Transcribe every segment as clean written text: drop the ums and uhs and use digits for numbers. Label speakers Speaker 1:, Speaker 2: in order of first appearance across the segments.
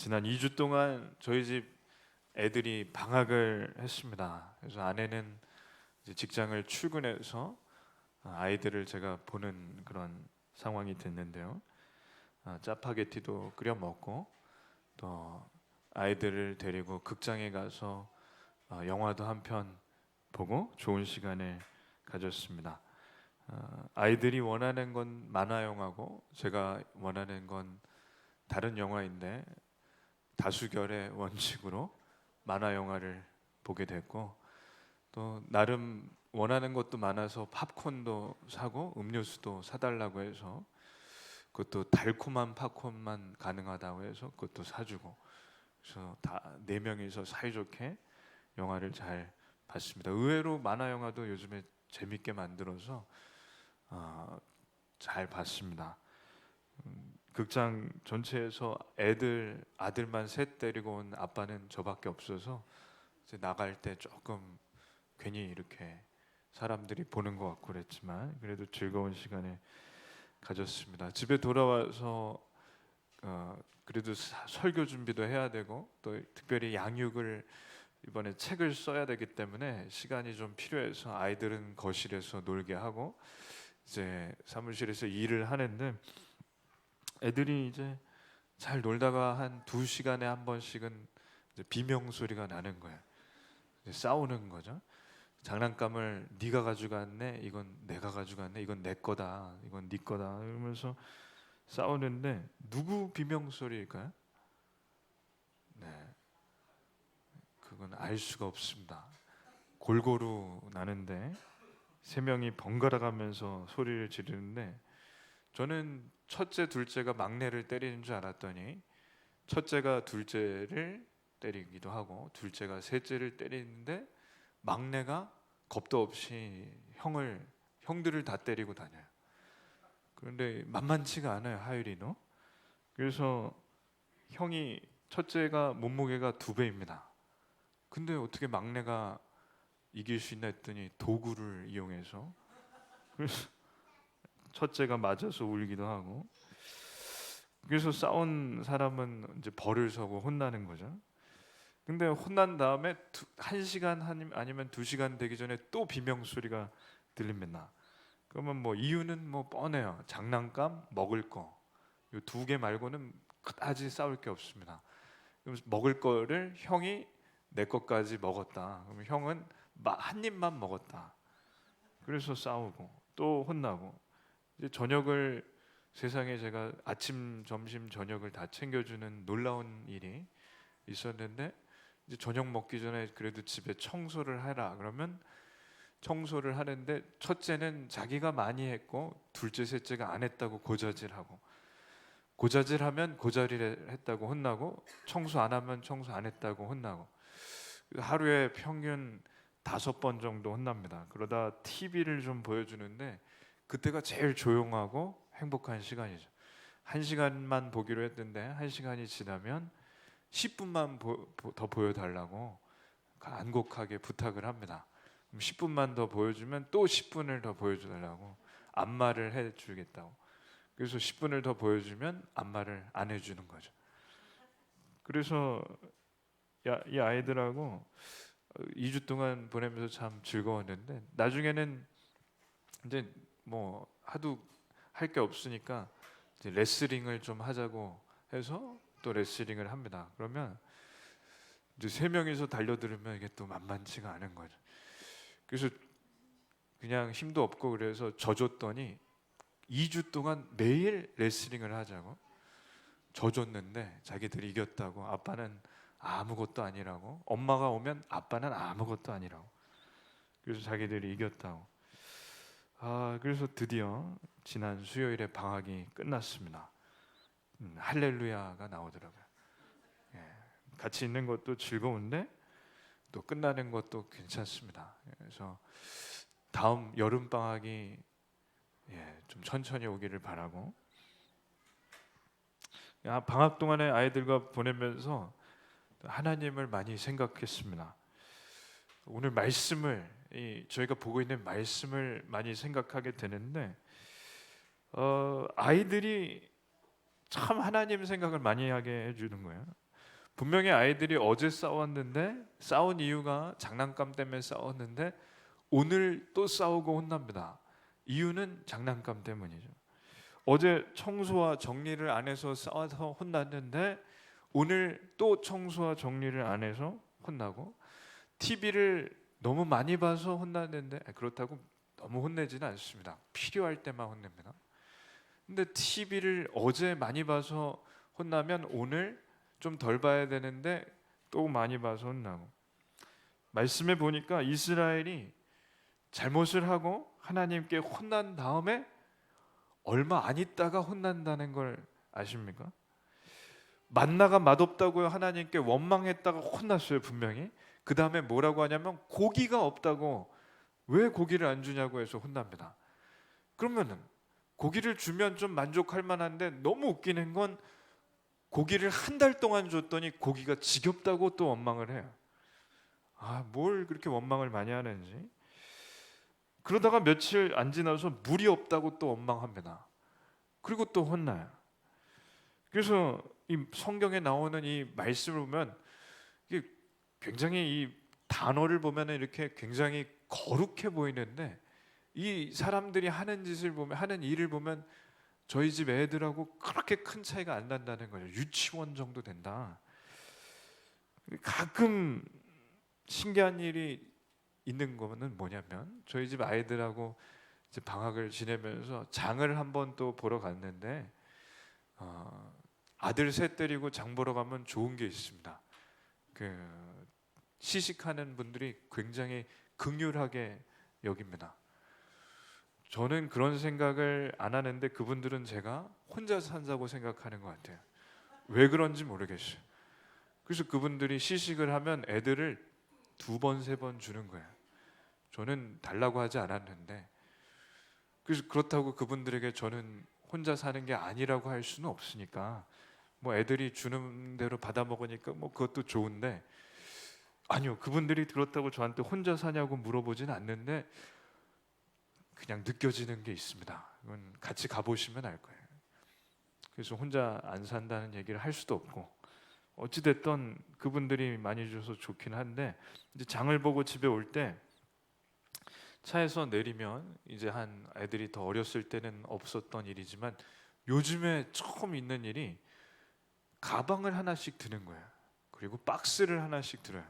Speaker 1: 지난 2주 동안 저희 집 애들이 방학을 했습니다. 그래서 아내는 이제 직장을 출근해서 아이들을 제가 보는 그런 상황이 됐는데요. 짜파게티도 끓여 먹고 또 아이들을 데리고 극장에 가서 영화도 한 편 보고 좋은 시간을 가졌습니다. 아이들이 원하는 건 만화 영화고 제가 원하는 건 다른 영화인데 다수결의 원칙으로 만화 영화를 보게 됐고, 또 나름 원하는 것도 많아서 팝콘도 사고 음료수도 사달라고 해서 그것도 달콤한 팝콘만 가능하다고 해서 그것도 사주고, 그래서 다 네 명이서 사이좋게 영화를 잘 봤습니다. 의외로 만화 영화도 요즘에 재밌게 만들어서 잘 봤습니다. 극장 전체에서 아들만 셋 데리고 온 아빠는 저밖에 없어서 이제 나갈 때 조금 괜히 이렇게 사람들이 보는 것 같고 그랬지만 그래도 즐거운 시간을 가졌습니다. 집에 돌아와서 그래도 설교 준비도 해야 되고 또 특별히 양육을 이번에 책을 써야 되기 때문에 시간이 좀 필요해서 아이들은 거실에서 놀게 하고 이제 사무실에서 일을 하는데, 애들이 이제 잘 놀다가 한 2시간에 한 번씩은 이제 비명 소리가 나는 거예요. 이제 싸우는 거죠. 장난감을 네가 가져갔네, 이건 내가 가져갔네, 이건 내 거다, 이건 네 거다 이러면서 싸우는데 누구 비명 소리일까요? 네, 그건 알 수가 없습니다. 골고루 나는데 세 명이 번갈아 가면서 소리를 지르는데, 저는 첫째, 둘째가 막내를 때리는 줄 알았더니 첫째가 둘째를 때리기도 하고 둘째가 셋째를 때리는데 막내가 겁도 없이 형들을 다 때리고 다녀요. 그런데 만만치가 않아요, 하율이도. 그래서 첫째가 몸무게가 2배입니다. 근데 어떻게 막내가 이길 수 있나 했더니 도구를 이용해서, 그래서 첫째가 맞아서 울기도 하고, 그래서 싸운 사람은 이제 벌을 서고 혼나는 거죠. 근데 혼난 다음에 1시간 아니면 2시간 되기 전에 또 비명 소리가 들립니다. 그러면 뭐 이유는 뭐 뻔해요. 장난감, 먹을 거. 이 2개 말고는 그다지 싸울 게 없습니다. 그럼 먹을 거를 형이 내 것까지 먹었다. 그럼 형은 한 입만 먹었다. 그래서 싸우고 또 혼나고, 이제 저녁을, 세상에 제가 아침, 점심, 저녁을 다 챙겨주는 놀라운 일이 있었는데, 이제 저녁 먹기 전에 그래도 집에 청소를 해라 그러면 청소를 하는데 첫째는 자기가 많이 했고 둘째, 셋째가 안 했다고 고자질하고, 고자질하면 고자질 했다고 혼나고, 청소 안 하면 청소 안 했다고 혼나고, 하루에 평균 5번 정도 혼납니다. 그러다 TV를 좀 보여주는데 그때가 제일 조용하고 행복한 시간이죠. 1시간만 보기로 했는데 1시간이 지나면 10분만 더 보여달라고 간곡하게 부탁을 합니다. 그럼 10분만 더 보여주면 또 10분을 더 보여달라고 안마를 해주겠다고. 그래서 10분을 더 보여주면 안마를 안 해주는 거죠. 그래서 이 아이들하고 2주 동안 보내면서 참 즐거웠는데, 나중에는 이제 뭐 하도 할 게 없으니까 이제 레슬링을 좀 하자고 해서 또 레슬링을 합니다. 그러면 이제 3명이서 달려들으면 이게 또 만만치가 않은 거죠. 그래서 그냥 힘도 없고 그래서 져줬더니 2주 동안 매일 레슬링을 하자고 져줬는데 자기들이 이겼다고, 아빠는 아무것도 아니라고, 엄마가 오면 아빠는 아무것도 아니라고, 그래서 자기들이 이겼다고. 그래서 드디어 지난 수요일에 방학이 끝났습니다. 할렐루야가 나오더라고요. 예, 같이 있는 것도 즐거운데 또 끝나는 것도 괜찮습니다. 그래서 다음 여름 방학이 좀 천천히 오기를 바라고, 방학 동안에 아이들과 보내면서 하나님을 많이 생각했습니다. 오늘 말씀을, 저희가 보고 있는 말씀을 많이 생각하게 되는데, 아이들이 참 하나님 생각을 많이 하게 해주는 거예요. 분명히 아이들이 어제 싸웠는데 싸운 이유가 장난감 때문에 싸웠는데 오늘 또 싸우고 혼납니다. 이유는 장난감 때문이죠. 어제 청소와 정리를 안 해서 싸워서 혼났는데 오늘 또 청소와 정리를 안 해서 혼나고, TV를 너무 많이 봐서 혼났는데 그렇다고 너무 혼내지는 않습니다. 필요할 때만 혼냅니다. 근데 TV를 어제 많이 봐서 혼나면 오늘 좀 덜 봐야 되는데 또 많이 봐서 혼나고, 말씀해 보니까 이스라엘이 잘못을 하고 하나님께 혼난 다음에 얼마 안 있다가 혼난다는 걸 아십니까? 만나가 맛없다고 하나님께 원망했다가 혼났어요, 분명히. 그 다음에 뭐라고 하냐면 고기가 없다고, 왜 고기를 안 주냐고 해서 혼납니다. 그러면은 고기를 주면 좀 만족할 만한데, 너무 웃기는 건 고기를 한 달 동안 줬더니 고기가 지겹다고 또 원망을 해요. 뭘 그렇게 원망을 많이 하는지. 그러다가 며칠 안 지나서 물이 없다고 또 원망합니다. 그리고 또 혼나요. 그래서 이 성경에 나오는 이 말씀을 보면 이게 굉장히, 이 단어를 보면 이렇게 굉장히 거룩해 보이는데, 이 사람들이 하는 짓을 보면, 하는 일을 보면 저희 집 애들하고 그렇게 큰 차이가 안 난다는 거죠. 유치원 정도 된다. 가끔 신기한 일이 있는 거는 뭐냐면, 저희 집 아이들하고 이제 방학을 지내면서 장을 한번 또 보러 갔는데, 아들 셋 데리고 장 보러 가면 좋은 게 있습니다. 시식하는 분들이 굉장히 긍휼하게 여깁니다. 저는 그런 생각을 안 하는데 그분들은 제가 혼자 산다고 생각하는 것 같아요. 왜 그런지 모르겠어요. 그래서 그분들이 시식을 하면 애들을 2번, 3번 주는 거예요. 저는 달라고 하지 않았는데, 그래서 그렇다고 그분들에게 저는 혼자 사는 게 아니라고 할 수는 없으니까, 뭐 애들이 주는 대로 받아 먹으니까 뭐 그것도 좋은데, 아니요, 그분들이 그렇다고 저한테 혼자 사냐고 물어보진 않는데 그냥 느껴지는 게 있습니다. 이건 같이 가보시면 알 거예요. 그래서 혼자 안 산다는 얘기를 할 수도 없고, 어찌됐든 그분들이 많이 줘서 좋긴 한데, 이제 장을 보고 집에 올 때 차에서 내리면, 이제 한 애들이 더 어렸을 때는 없었던 일이지만 요즘에 처음 있는 일이, 가방을 하나씩 드는 거예요. 그리고 박스를 하나씩 들어요.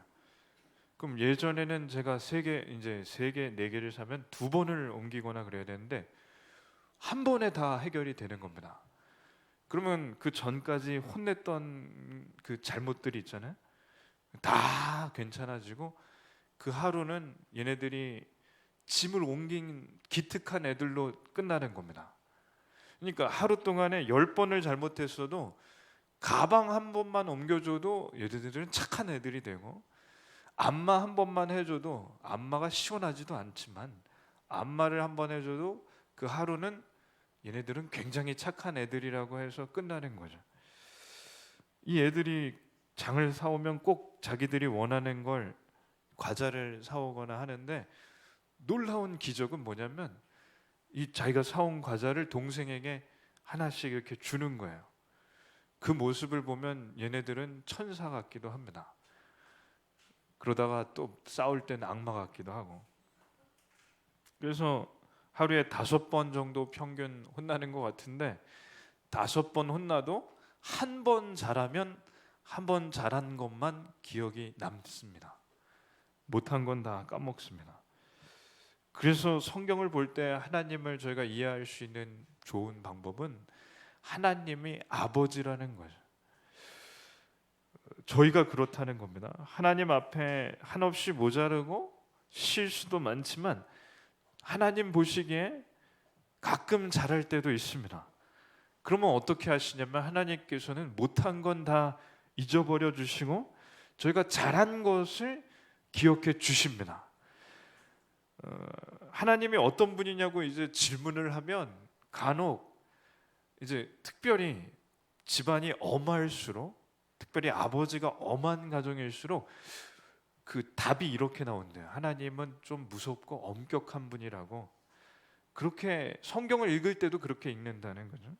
Speaker 1: 그럼 예전에는 제가 3개, 이제 3개, 4개를 사면 2번을 옮기거나 그래야 되는데 한 번에 다 해결이 되는 겁니다. 그러면 그 전까지 혼냈던 그 잘못들이 있잖아요. 다 괜찮아지고, 그 하루는 얘네들이 짐을 옮긴 기특한 애들로 끝나는 겁니다. 그러니까 하루 동안에 10번을 잘못했어도 가방 한 번만 옮겨줘도 얘네들은 착한 애들이 되고, 안마 한 번만 해줘도, 안마가 시원하지도 않지만 안마를 한 번 해줘도 그 하루는 얘네들은 굉장히 착한 애들이라고 해서 끝나는 거죠. 이 애들이 장을 사오면 꼭 자기들이 원하는 걸, 과자를 사오거나 하는데, 놀라운 기적은 뭐냐면 이 자기가 사온 과자를 동생에게 하나씩 이렇게 주는 거예요. 그 모습을 보면 얘네들은 천사 같기도 합니다. 그러다가 또 싸울 때는 악마 같기도 하고. 그래서 하루에 5번 정도 평균 혼나는 것 같은데, 5번 혼나도 한 번 잘하면 한 번 잘한 것만 기억이 남습니다. 못한 건 다 까먹습니다. 그래서 성경을 볼 때 하나님을 저희가 이해할 수 있는 좋은 방법은 하나님이 아버지라는 거죠. 저희가 그렇다는 겁니다. 하나님 앞에 한없이 모자르고 실수도 많지만 하나님 보시기에 가끔 잘할 때도 있습니다. 그러면 어떻게 하시냐면, 하나님께서는 못한 건 다 잊어버려 주시고 저희가 잘한 것을 기억해 주십니다. 하나님이 어떤 분이냐고 이제 질문을 하면, 간혹 이제 특별히 집안이 엄할수록, 특별히 아버지가 엄한 가정일수록 그 답이 이렇게 나온대요. 하나님은 좀 무섭고 엄격한 분이라고. 그렇게 성경을 읽을 때도 그렇게 읽는다는 거죠.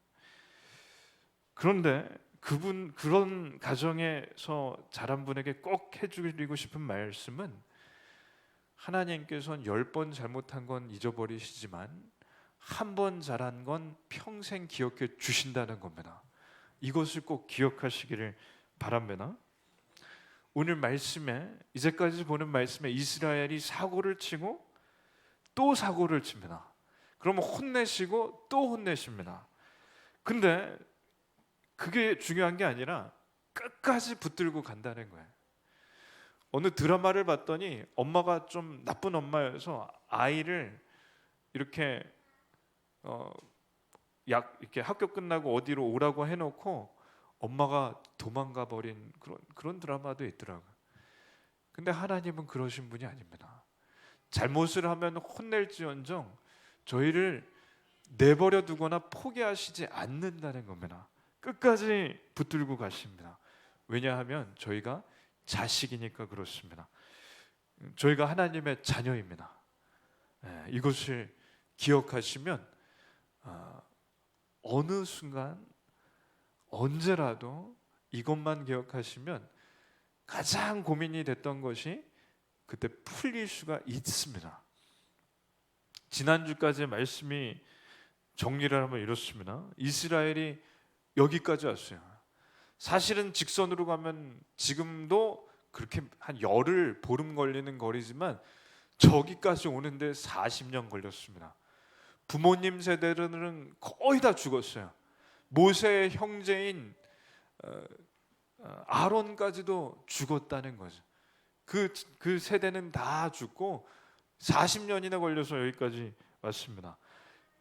Speaker 1: 그런데 그런 가정에서 자란 분에게 꼭 해드리고 싶은 말씀은, 하나님께서는 10번 잘못한 건 잊어버리시지만 한 번 잘한 건 평생 기억해 주신다는 겁니다. 이것을 꼭 기억하시기를 바랍니다. 오늘 말씀에, 이제까지 보는 말씀에 이스라엘이 사고를 치고 또 사고를 칩니다. 그러면 혼내시고 또 혼내십니다. 근데 그게 중요한 게 아니라 끝까지 붙들고 간다는 거예요. 어느 드라마를 봤더니 엄마가 좀 나쁜 엄마여서 아이를 이렇게 이렇게 학교 끝나고 어디로 오라고 해놓고 엄마가 도망가 버린 그런 드라마도 있더라고요. 근데 하나님은 그러신 분이 아닙니다. 잘못을 하면 혼낼지언정 저희를 내버려 두거나 포기하시지 않는다는 겁니다. 끝까지 붙들고 가십니다. 왜냐하면 저희가 자식이니까 그렇습니다. 저희가 하나님의 자녀입니다. 이것을 기억하시면 어느 순간 언제라도 이것만 기억하시면 가장 고민이 됐던 것이 그때 풀릴 수가 있습니다. 지난주까지 말씀이 정리를 하면 이렇습니다. 이스라엘이 여기까지 왔어요. 사실은 직선으로 가면 지금도 그렇게 한 열흘 보름 걸리는 거리지만 저기까지 오는데 40년 걸렸습니다. 부모님 세대들은 거의 다 죽었어요. 모세의 형제인 아론까지도 죽었다는 거죠. 그 세대는 다 죽고 40년이나 걸려서 여기까지 왔습니다.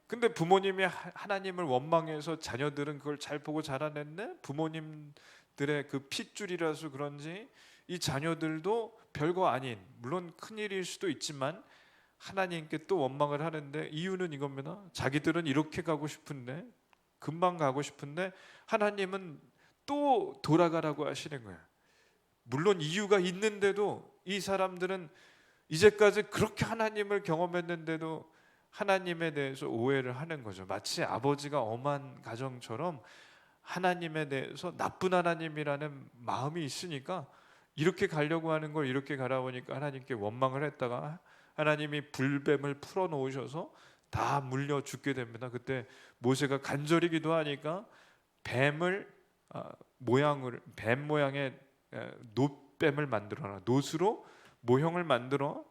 Speaker 1: 근데 부모님이 하나님을 원망해서 자녀들은 그걸 잘 보고 자라냈네. 부모님들의 그 핏줄이라서 그런지 이 자녀들도 별거 아닌, 물론 큰일일 수도 있지만 하나님께 또 원망을 하는데, 이유는 이겁니다. 자기들은 이렇게 가고 싶은데, 금방 가고 싶은데 하나님은 또 돌아가라고 하시는 거예요. 물론 이유가 있는데도 이 사람들은 이제까지 그렇게 하나님을 경험했는데도 하나님에 대해서 오해를 하는 거죠. 마치 아버지가 엄한 가정처럼 하나님에 대해서 나쁜 하나님이라는 마음이 있으니까 이렇게 가려고 하는 걸 이렇게 가라 보니까 하나님께 원망을 했다가 하나님이 불뱀을 풀어놓으셔서 다 물려 죽게 됩니다. 그때 모세가 간절히 기도하니까 뱀 모양의 놋뱀을 만들어라, 놋으로 모형을 만들어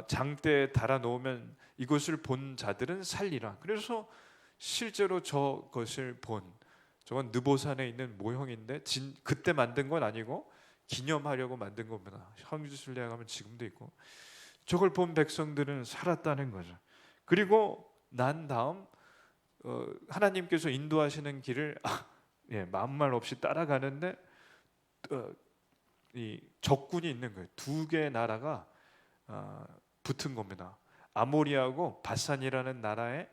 Speaker 1: 장대에 달아 놓으면 이것을 본 자들은 살리라. 그래서 실제로 저것을 저건 느보산에 있는 모형인데 그때 만든 건 아니고 기념하려고 만든 겁니다. 성지순례 가면 지금도 있고. 저걸 본 백성들은 살았다는 거죠. 그리고 난 다음 하나님께서 인도하시는 길을 마음말 없이 따라가는데 이 적군이 있는 거예요. 두 개의 나라가 붙은 겁니다. 아모리하고 바산이라는 나라의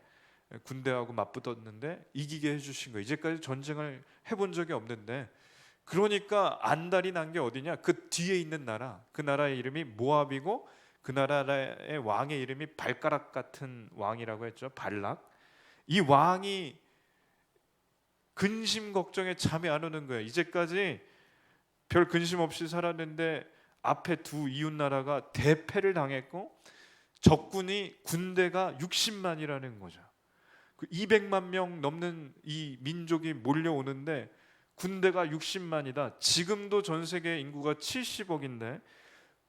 Speaker 1: 군대하고 맞붙었는데 이기게 해주신 거예요. 이제까지 전쟁을 해본 적이 없는데, 그러니까 안달이 난 게 어디냐? 그 뒤에 있는 나라, 그 나라의 이름이 모압이고 그 나라의 왕의 이름이 발가락 같은 왕이라고 했죠. 발락. 이 왕이 근심 걱정에 잠이 안 오는 거예요. 이제까지 별 근심 없이 살았는데 앞에 두 이웃 나라가 대패를 당했고 적군이 군대가 60만이라는 거죠. 그 200만 명 넘는 이 민족이 몰려오는데 군대가 60만이다. 지금도 전 세계 인구가 70억인데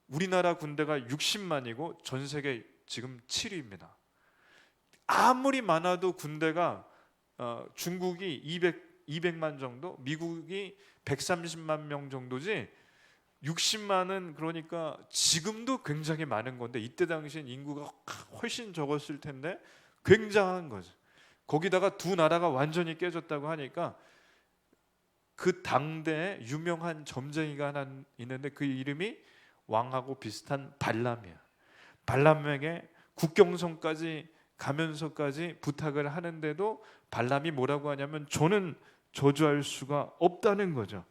Speaker 1: 우리나라 군대가 60만이고 전 세계 지금 7위입니다. 아무리 많아도 군대가 중국이 200만 정도, 미국이 130만 명 정도지 60만은 그러니까 지금도 굉장히 많은 건데 이때 당시엔 인구가 훨씬 적었을 텐데 굉장한 거죠. 거기다가 두 나라가 완전히 깨졌다고 하니까 그 당대에 유명한 점쟁이가 하나 있는데 그 이름이 왕하고 비슷한 발람이야. 발람에게 국경선까지 가면서까지 부탁을 하는데도 발람이 뭐라고 하냐면 저는 저주할 수가 없다는 거죠.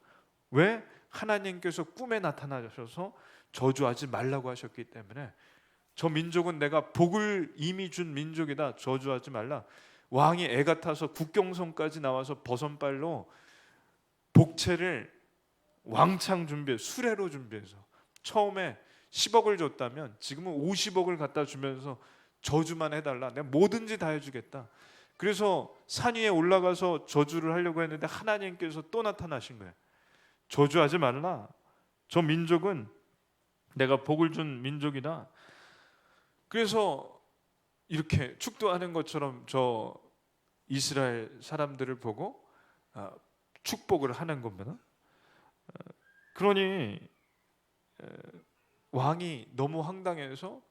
Speaker 1: 왜? 하나님께서 꿈에 나타나셔서 저주하지 말라고 하셨기 때문에. 저 민족은 내가 복을 이미 준 민족이다, 저주하지 말라. 왕이 애가 타서 국경선까지 나와서 버선발로 복채를 왕창 준비해 수레로 준비해서 처음에 10억을 줬다면 지금은 50억을 갖다 주면서 저주만 해달라. 내가 뭐든지 다 해주겠다. 그래서 산 위에 올라가서 저주를 하려고 했는데 하나님께서 또 나타나신 거예요. 저주하지 말라. 저 민족은 내가 복을 준 민족이다. 그래서 이렇게 축도하는 것처럼 저 이스라엘 사람들을 보고 축복을 하는 겁니다. 그러니 왕이 너무 황당해서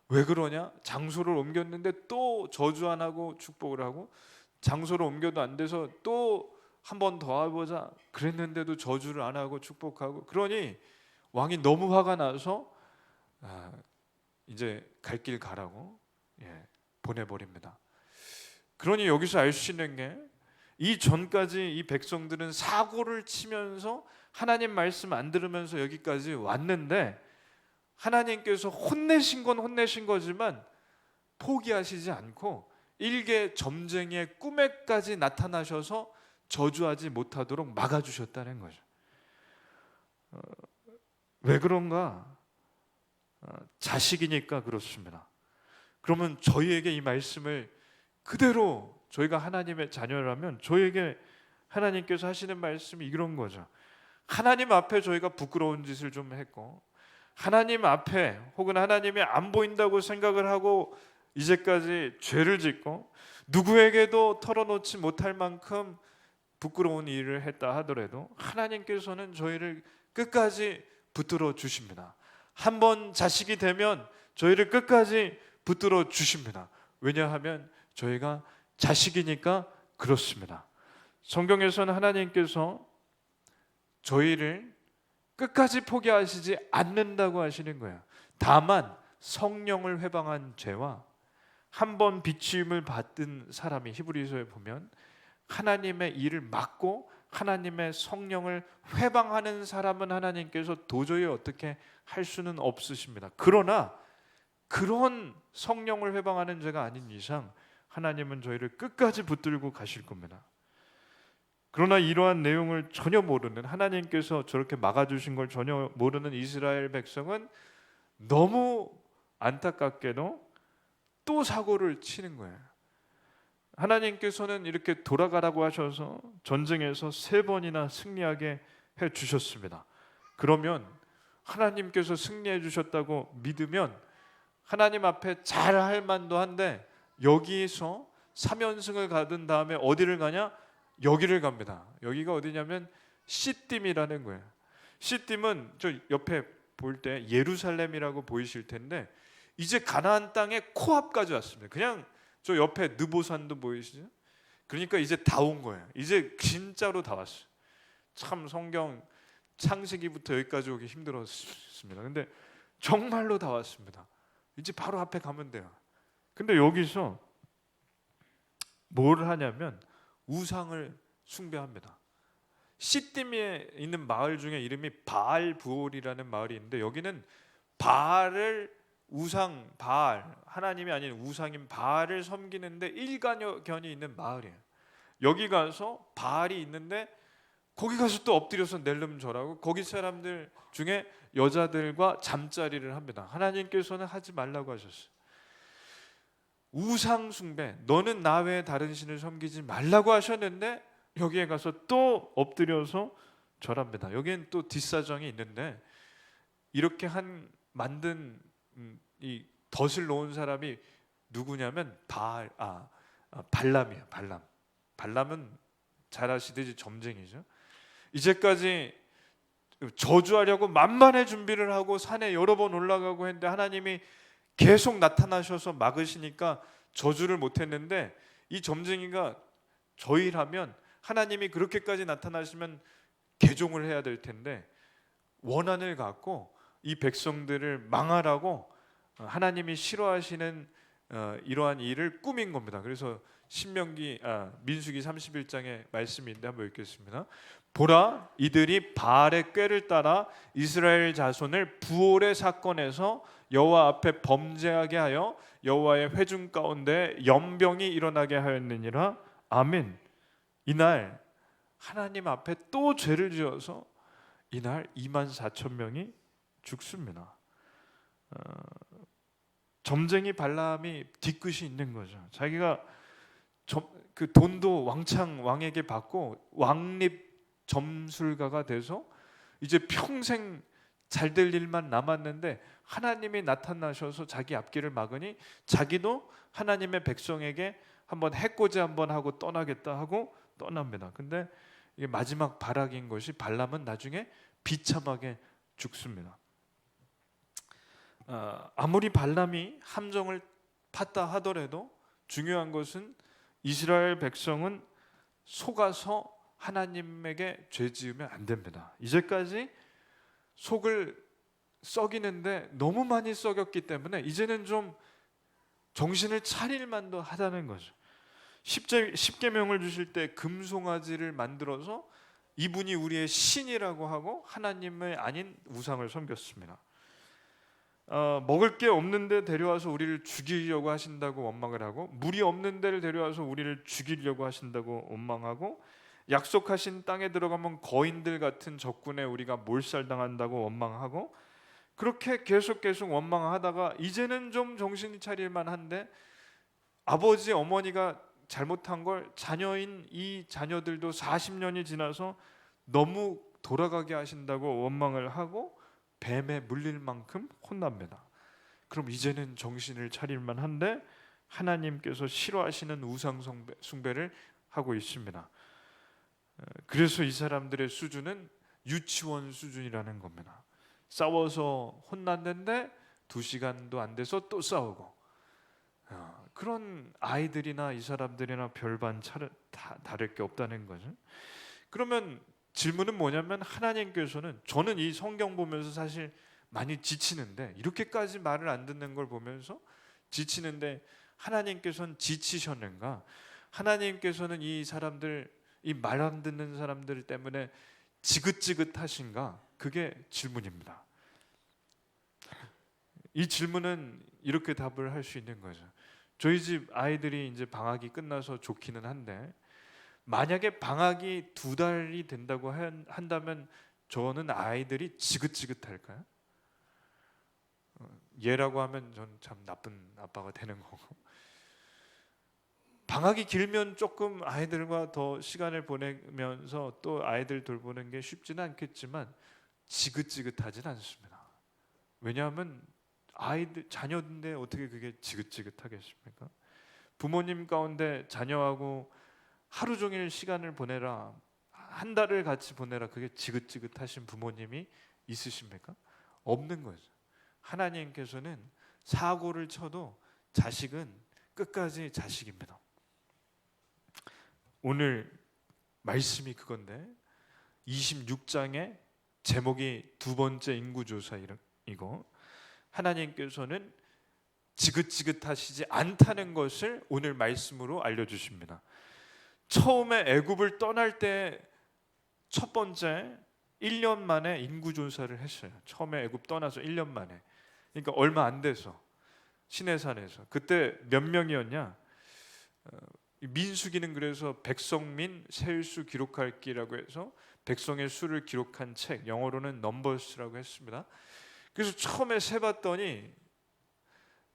Speaker 1: 왜 그러냐? 장소를 옮겼는데 또 저주 안 하고 축복을 하고, 장소를 옮겨도 안 돼서 또 한 번 더 해보자 그랬는데도 저주를 안 하고 축복하고, 그러니 왕이 너무 화가 나서 이제 갈 길 가라고 보내버립니다. 그러니 여기서 알 수 있는 게, 이 전까지 이 백성들은 사고를 치면서 하나님 말씀 안 들으면서 여기까지 왔는데, 하나님께서 혼내신 건 혼내신 거지만 포기하시지 않고 일개 점쟁이의 꿈에까지 나타나셔서 저주하지 못하도록 막아주셨다는 거죠. 왜 그런가? 자식이니까 그렇습니다. 그러면 저희에게 이 말씀을 그대로, 저희가 하나님의 자녀라면 저희에게 하나님께서 하시는 말씀이 이런 거죠. 하나님 앞에 저희가 부끄러운 짓을 좀 했고, 하나님 앞에 혹은 하나님이 안 보인다고 생각을 하고 이제까지 죄를 짓고 누구에게도 털어놓지 못할 만큼 부끄러운 일을 했다 하더라도 하나님께서는 저희를 끝까지 붙들어 주십니다. 한번 자식이 되면 저희를 끝까지 붙들어 주십니다. 왜냐하면 저희가 자식이니까 그렇습니다. 성경에서는 하나님께서 저희를 끝까지 포기하시지 않는다고 하시는 거예요. 다만 성령을 회방한 죄와 한 번 비추임을 받은 사람이, 히브리서에 보면 하나님의 일을 막고 하나님의 성령을 회방하는 사람은 하나님께서 도저히 어떻게 할 수는 없으십니다. 그러나 그런 성령을 회방하는 죄가 아닌 이상 하나님은 저희를 끝까지 붙들고 가실 겁니다. 그러나 이러한 내용을 전혀 모르는, 하나님께서 저렇게 막아주신 걸 전혀 모르는 이스라엘 백성은 너무 안타깝게도 또 사고를 치는 거예요. 하나님께서는 이렇게 돌아가라고 하셔서 전쟁에서 3번이나 승리하게 해주셨습니다. 그러면 하나님께서 승리해 주셨다고 믿으면 하나님 앞에 잘할 만도 한데, 여기에서 3연승을 거둔 다음에 어디를 가냐? 여기를 갑니다. 여기가 어디냐면 시딤이라는 거예요. 시딤은 저 옆에 볼 때 예루살렘이라고 보이실 텐데, 이제 가나안 땅의 코앞까지 왔습니다. 그냥 저 옆에 느보산도 보이시죠? 그러니까 이제 다 온 거예요. 이제 진짜로 다 왔어요. 참 성경 창세기부터 여기까지 오기 힘들었습니다. 근데 정말로 다 왔습니다. 이제 바로 앞에 가면 돼요. 근데 여기서 뭘 하냐면 우상을 숭배합니다. 시딤에 있는 마을 중에 이름이 바알부올이라는 마을이 있는데, 여기는 바알을, 우상 바알, 하나님이 아닌 우상인 바알을 섬기는데 일가견이 있는 마을이에요. 여기 가서 바알이 있는데 거기 가서 또 엎드려서 낼름절하고 거기 사람들 중에 여자들과 잠자리를 합니다. 하나님께서는 하지 말라고 하셨어요. 우상 숭배, 너는 나 외에 다른 신을 섬기지 말라고 하셨는데 여기에 가서 또 엎드려서 절합니다. 여기엔 또 뒷사정이 있는데, 이렇게 만든 이 덫을 놓은 사람이 누구냐면 발람이에요. 발람은 잘 아시듯이 점쟁이죠. 이제까지 저주하려고 만반의 준비를 하고 산에 여러 번 올라가고 했는데 하나님이 계속 나타나셔서 막으시니까 저주를 못했는데, 이 점쟁이가 저희라면 하나님이 그렇게까지 나타나시면 개종을 해야 될 텐데 원한을 갖고 이 백성들을 망하라고 하나님이 싫어하시는 이러한 일을 꾸민 겁니다. 그래서 민수기 31장의 말씀인데 한번 읽겠습니다. 보라, 이들이 바알의 꾀를 따라 이스라엘 자손을 부올의 사건에서 여호와 앞에 범죄하게 하여 여호와의 회중 가운데 연병이 일어나게 하였느니라. 아멘. 이날 하나님 앞에 또 죄를 지어서 이날 24,000명이 죽습니다. 점쟁이 발람이 뒤끝이 있는 거죠. 자기가 그 돈도 왕창 왕에게 받고 왕립 점술가가 돼서 이제 평생 잘 될 일만 남았는데 하나님이 나타나셔서 자기 앞길을 막으니 자기도 하나님의 백성에게 한번 해코지 한번 하고 떠나겠다 하고 떠납니다. 근데 이게 마지막 발악인 것이 발람은 나중에 비참하게 죽습니다. 아무리 발람이 함정을 팠다 하더라도 중요한 것은 이스라엘 백성은 속아서 하나님에게 죄 지으면 안 됩니다. 이제까지 속을 썩이는데 너무 많이 썩였기 때문에 이제는 좀 정신을 차릴 만도 하다는 거죠. 십계명을 주실 때 금송아지를 만들어서 이분이 우리의 신이라고 하고 하나님의 아닌 우상을 섬겼습니다. 먹을 게 없는데 데려와서 우리를 죽이려고 하신다고 원망을 하고, 물이 없는 데를 데려와서 우리를 죽이려고 하신다고 원망하고, 약속하신 땅에 들어가면 거인들 같은 적군에 우리가 몰살당한다고 원망하고, 그렇게 계속 원망하다가 이제는 좀 정신이 차릴만 한데 아버지 어머니가 잘못한 걸 자녀인 이 자녀들도 40년이 지나서 너무 돌아가게 하신다고 원망을 하고 뱀에 물릴 만큼 혼납니다. 그럼 이제는 정신을 차릴만 한데 하나님께서 싫어하시는 우상 숭배를 하고 있습니다. 그래서 이 사람들의 수준은 유치원 수준이라는 겁니다. 싸워서 혼났는데 2시간도 안 돼서 또 싸우고, 그런 아이들이나 이 사람들이나 별반 다를 게 없다는 거죠. 그러면 질문은 뭐냐면, 하나님께서는, 저는 이 성경 보면서 사실 많이 지치는데, 이렇게까지 말을 안 듣는 걸 보면서 지치는데 하나님께서는 지치셨는가? 하나님께서는 이 사람들, 이 말 안 듣는 사람들 때문에 지긋지긋하신가? 그게 질문입니다. 이 질문은 이렇게 답을 할 수 있는 거죠. 저희 집 아이들이 이제 방학이 끝나서 좋기는 한데, 만약에 방학이 2달이 된다고 한다면 저는 아이들이 지긋지긋할까요? 얘라고 하면 전 참 나쁜 아빠가 되는 거고, 방학이 길면 조금 아이들과 더 시간을 보내면서 또 아이들 돌보는 게 쉽지는 않겠지만 지긋지긋하진 않습니다. 왜냐하면 아이들, 자녀인데 어떻게 그게 지긋지긋하겠습니까? 부모님 가운데 자녀하고 하루 종일 시간을 보내라, 한 달을 같이 보내라, 그게 지긋지긋하신 부모님이 있으십니까? 없는 거죠. 하나님께서는 사고를 쳐도 자식은 끝까지 자식입니다. 오늘 말씀이 그건데, 26장의 제목이 2번째 인구조사이고, 하나님께서는 지긋지긋하시지 않다는 것을 오늘 말씀으로 알려주십니다. 처음에 애굽을 떠날 때 첫 번째 1년 만에 인구조사를 했어요. 처음에 애굽 떠나서 1년 만에, 그러니까 얼마 안 돼서 시내산에서. 그때 몇 명이었냐? 민수기는 그래서 백성민 세일수 기록할 기라고 해서 백성의 수를 기록한 책, 영어로는 넘버스라고 했습니다. 그래서 처음에 세봤더니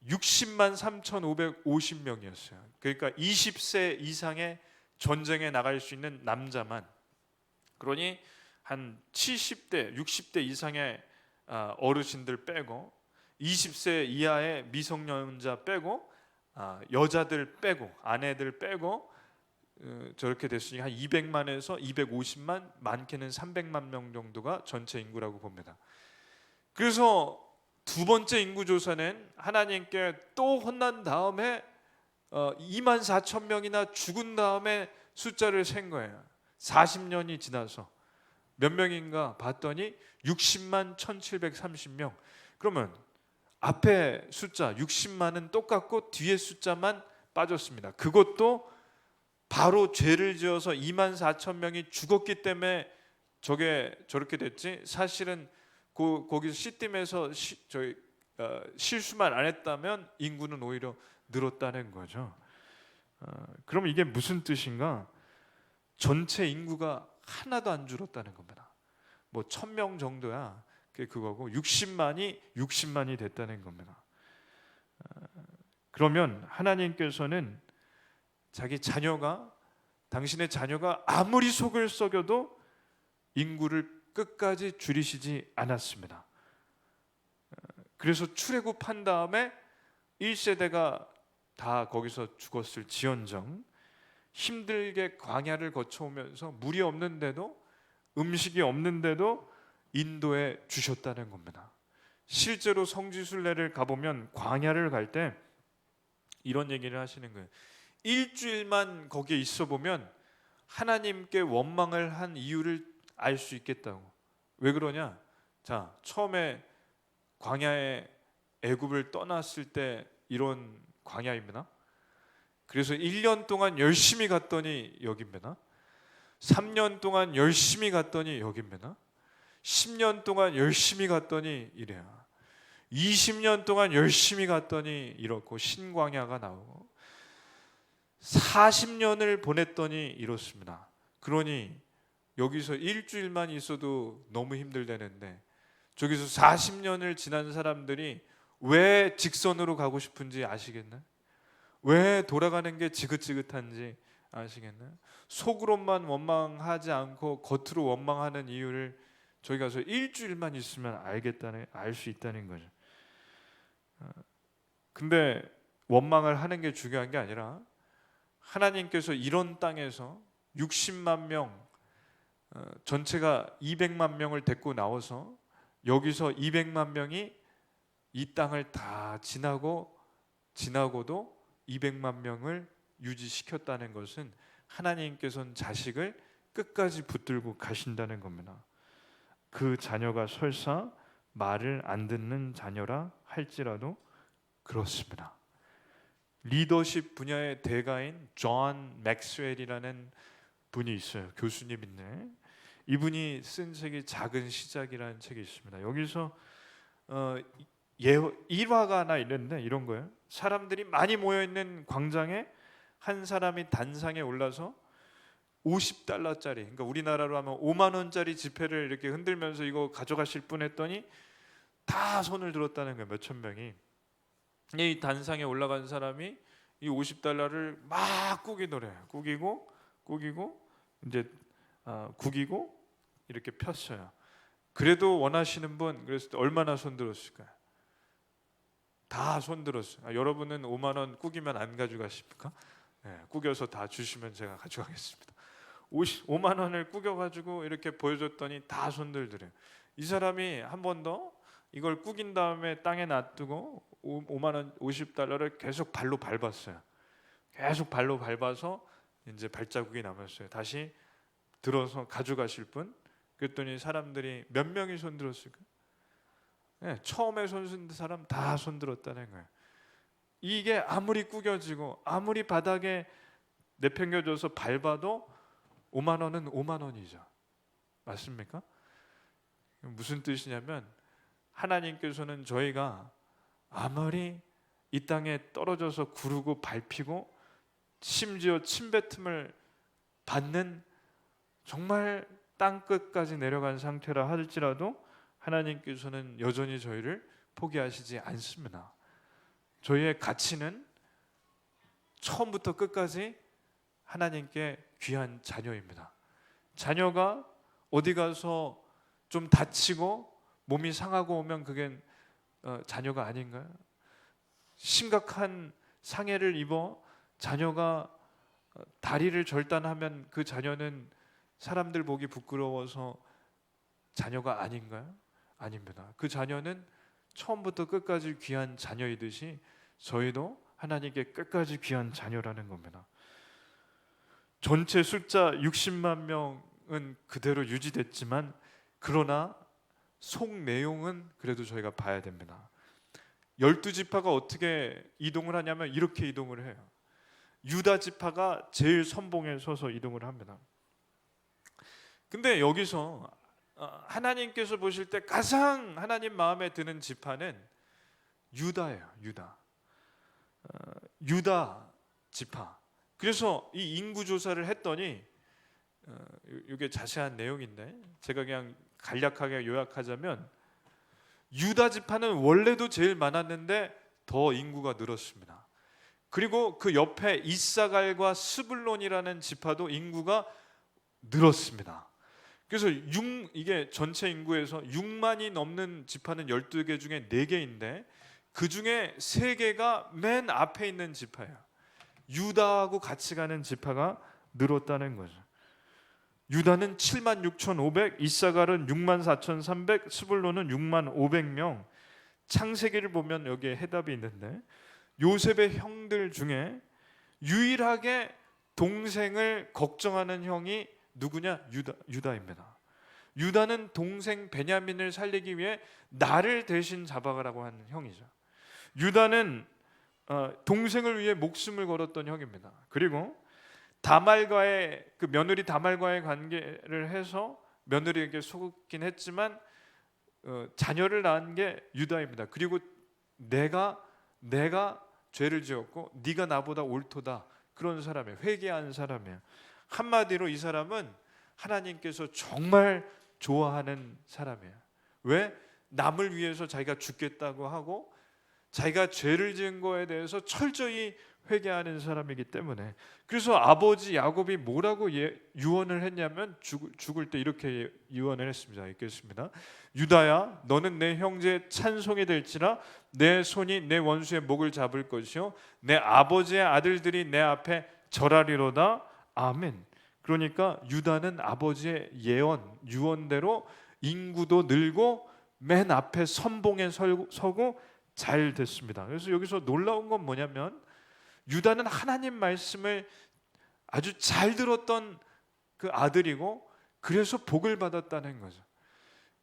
Speaker 1: 60만 3,550명이었어요. 그러니까 20세 이상의 전쟁에 나갈 수 있는 남자만, 그러니 한 70대, 60대 이상의 어르신들 빼고 20세 이하의 미성년자 빼고 여자들 빼고 아내들 빼고 저렇게 됐으니 한 200만에서 250만, 많게는 300만 명 정도가 전체 인구라고 봅니다. 그래서 2번째 인구조사는 하나님께 또 혼난 다음에 24,000명이나 죽은 다음에 숫자를 센 거예요. 40년이 지나서 몇 명인가 봤더니 60만 1,730명. 그러면 앞에 숫자 60만은 똑같고 뒤에 숫자만 빠졌습니다. 그것도 바로 죄를 지어서 24,000명이 죽었기 때문에 저게 저렇게 됐지, 사실은 거기서 시딤에서 실수만 안 했다면 인구는 오히려 늘었다는 거죠. 그럼 이게 무슨 뜻인가? 전체 인구가 하나도 안 줄었다는 겁니다. 뭐 1000명 정도야 그거고 60만이 됐다는 겁니다. 그러면 하나님께서는 당신의 자녀가 아무리 속을 썩여도 인구를 끝까지 줄이시지 않았습니다. 그래서 출애굽한 다음에 1세대가 다 거기서 죽었을 지언정 힘들게 광야를 거쳐오면서 물이 없는데도 음식이 없는데도 인도에 주셨다는 겁니다. 실제로 성지순례를 가보면 광야를 갈 때 이런 얘기를 하시는 거예요. 일주일만 거기에 있어 보면 하나님께 원망을 한 이유를 알 수 있겠다고. 왜 그러냐? 자, 처음에 광야에 애굽을 떠났을 때 이런 광야입니다. 그래서 1년 동안 열심히 갔더니 여기입니다. 3년 동안 열심히 갔더니 여기입니다. 10년 동안 열심히 갔더니 이래요. 20년 동안 열심히 갔더니 이렇고 신광야가 나오고 40년을 보냈더니 이렇습니다. 그러니 여기서 일주일만 있어도 너무 힘들다는데 저기서 40년을 지난 사람들이 왜 직선으로 가고 싶은지 아시겠나요? 왜 돌아가는 게 지긋지긋한지 아시겠나요? 속으로만 원망하지 않고 겉으로 원망하는 이유를 저기 가서 일주일만 있으면 알 수 있다는 거죠. 근데 원망을 하는 게 중요한 게 아니라 하나님께서 이런 땅에서 60만 명 전체가 200만 명을 데리고 나와서 여기서 200만 명이 이 땅을 다 지나고도 200만 명을 유지시켰다는 것은 하나님께서는 자식을 끝까지 붙들고 가신다는 겁니다. 그 자녀가 설사 말을 안 듣는 자녀라 할지라도 그렇습니다. 리더십 분야의 대가인 존 맥스웰이라는 분이 있어요. 교수님인데 이분이 쓴 책이 작은 시작이라는 책이 있습니다. 여기서 일화가 하나 있는데 이런 거예요. 사람들이 많이 모여있는 광장에 한 사람이 단상에 올라서 $50짜리, 그러니까 우리나라로 하면 5만 원짜리 지폐를 이렇게 흔들면서 이거 가져가실 분 했더니 다 손을 들었다는 거예요. 몇천 명이. 이 단상에 올라간 사람이 이 $50를 막 꾸기더래요. 꾸기고 이제 구기고 이렇게 폈어요. 그래도 원하시는 분, 그랬을 때 얼마나 손 들었을까요? 다 손 들었어요. 여러분은 5만 원 꾸기면 안 가져가십니까? 네, 꾸겨서 다 주시면 제가 가져가겠습니다. 5만 원을 꾸겨가지고 이렇게 보여줬더니 다 손들 들어요. 이 사람이 한 번 더 이걸 꾸긴 다음에 땅에 놔두고 5만 원, $50를 계속 발로 밟았어요. 계속 발로 밟아서 이제 발자국이 남았어요. 다시 들어서 가져가실 분? 그랬더니 사람들이 몇 명이 손 들었을까요? 네, 처음에 손 든 사람 다 손 들었다는 거예요. 이게 아무리 꾸겨지고 아무리 바닥에 내팽겨져서 밟아도 5만 원은 5만 원이죠. 맞습니까? 무슨 뜻이냐면 하나님께서는 저희가 아무리 이 땅에 떨어져서 구르고 밟히고 심지어 침뱉음을 받는 정말 땅끝까지 내려간 상태라 할지라도 하나님께서는 여전히 저희를 포기하시지 않습니다. 저희의 가치는 처음부터 끝까지 하나님께 귀한 자녀입니다. 자녀가 어디 가서 좀 다치고 몸이 상하고 오면 그게 자녀가 아닌가요? 심각한 상해를 입어 자녀가 다리를 절단하면 그 자녀는 사람들 보기 부끄러워서 자녀가 아닌가요? 아닙니다. 그 자녀는 처음부터 끝까지 귀한 자녀이듯이 저희도 하나님께 끝까지 귀한 자녀라는 겁니다. 전체 숫자 60만 명은 그대로 유지됐지만 그러나 속 내용은 그래도 저희가 봐야 됩니다. 12지파가 어떻게 이동을 하냐면 이렇게 이동을 해요. 유다 지파가 제일 선봉에 서서 이동을 합니다. 근데 여기서 하나님께서 보실 때 가장 하나님 마음에 드는 지파는 유다예요. 유다 지파. 그래서 이 인구 조사를 했더니 이게 자세한 내용인데 제가 그냥 간략하게 요약하자면 유다 지파는 원래도 제일 많았는데 더 인구가 늘었습니다. 그리고 그 옆에 이사갈과 스불론이라는 지파도 인구가 늘었습니다. 그래서 이게 전체 인구에서 6만이 넘는 지파는 12개 중에 4개인데 그 중에 3개가 맨 앞에 있는 지파예요. 유다하고 같이 가는 지파가 늘었다는 거죠. 유다는 7만 6,500, 이사갈은 6만 4,300, 스불론은 6만 500명. 창세기를 보면 여기에 해답이 있는데 요셉의 형들 중에 유일하게 동생을 걱정하는 형이 누구냐? 유다입니다. 유다는 동생 베냐민을 살리기 위해 나를 대신 잡아가라고 하는 형이죠. 유다는 동생을 위해 목숨을 걸었던 형입니다. 그리고 다말과의 그 며느리 다말과의 관계를 해서 며느리에게 속긴 했지만 자녀를 낳은 게 유다입니다. 그리고 내가 죄를 지었고 네가 나보다 옳도다 그런 사람이에요. 회개한 사람이에요. 한마디로 이 사람은 하나님께서 정말 좋아하는 사람이에요. 왜? 남을 위해서 자기가 죽겠다고 하고 자기가 죄를 지은 거에 대해서 철저히 회개하는 사람이기 때문에. 그래서 아버지 야곱이 뭐라고 유언을 했냐면 죽을 때 이렇게 유언을 했습니다. 읽겠습니다. 유다야 너는 내 형제의 찬송이 될지라 내 손이 내 원수의 목을 잡을 것이요 내 아버지의 아들들이 내 앞에 절하리로다. 아멘. 그러니까 유다는 아버지의 유언대로 인구도 늘고 맨 앞에 선봉에 서고 잘 됐습니다. 그래서 여기서 놀라운 건 뭐냐면 유다는 하나님 말씀을 아주 잘 들었던 그 아들이고 그래서 복을 받았다는 거죠.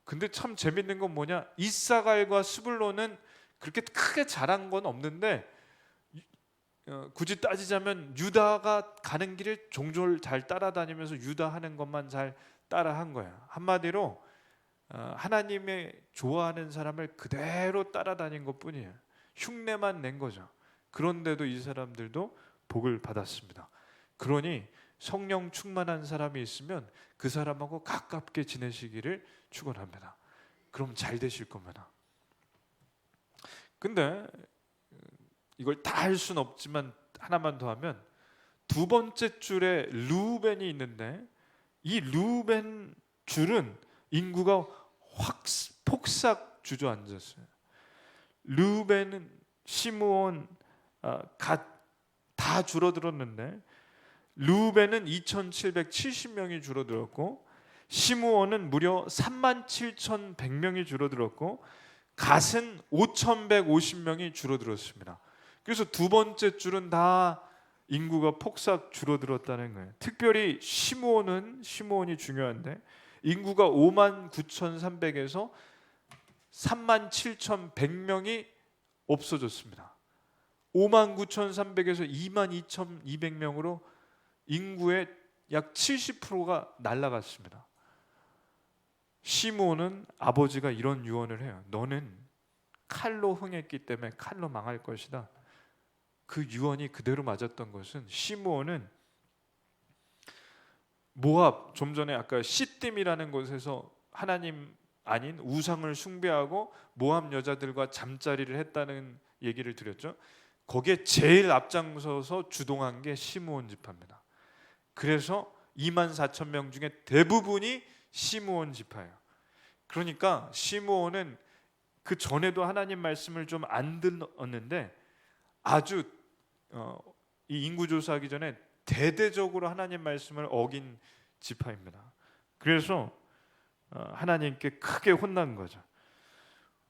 Speaker 1: 근데 참 재밌는 건 뭐냐? 이사갈과 스불론은 그렇게 크게 잘한 건 없는데 굳이 따지자면 유다가 가는 길을 종졸 잘 따라다니면서 유다 하는 것만 잘 따라한 거야. 한마디로 하나님의 좋아하는 사람을 그대로 따라다닌 것뿐이에요. 흉내만 낸 거죠. 그런데도 이 사람들도 복을 받았습니다. 그러니 성령 충만한 사람이 있으면 그 사람하고 가깝게 지내시기를 축원합니다. 그럼 잘 되실 겁니다. 근데 이걸 다 할 수는 없지만 하나만 더 하면 두 번째 줄에 르우벤이 있는데 이 르우벤 줄은 인구가 확 폭삭 주저앉았어요. 르우벤은 시므온 갓 다 줄어들었는데 르우벤은 2,770명이 줄어들었고 시므온은 무려 37,100명이 줄어들었고 갓은 5,150명이 줄어들었습니다. 그래서 두 번째 줄은 다 인구가 폭삭 줄어들었다는 거예요. 특별히 시므온이 중요한데 인구가 59,300에서 37,100명이 없어졌습니다. 59,300에서 22,200명으로 인구의 약 70%가 날아갔습니다. 시므온은 아버지가 이런 유언을 해요. 너는 칼로 흥했기 때문에 칼로 망할 것이다. 그 유언이 그대로 맞았던 것은 시므온은 모압, 좀 전에 아까 시딤이라는 곳에서 하나님 아닌 우상을 숭배하고 모압 여자들과 잠자리를 했다는 얘기를 드렸죠. 거기에 제일 앞장서서 주동한 게 시므온 지파입니다. 그래서 24,000명 중에 대부분이 시므온 지파예요. 그러니까 시므온은 그 전에도 하나님 말씀을 좀 안 들었는데 아주 이 인구조사하기 전에 대대적으로 하나님 말씀을 어긴 지파입니다. 그래서 하나님께 크게 혼난 거죠.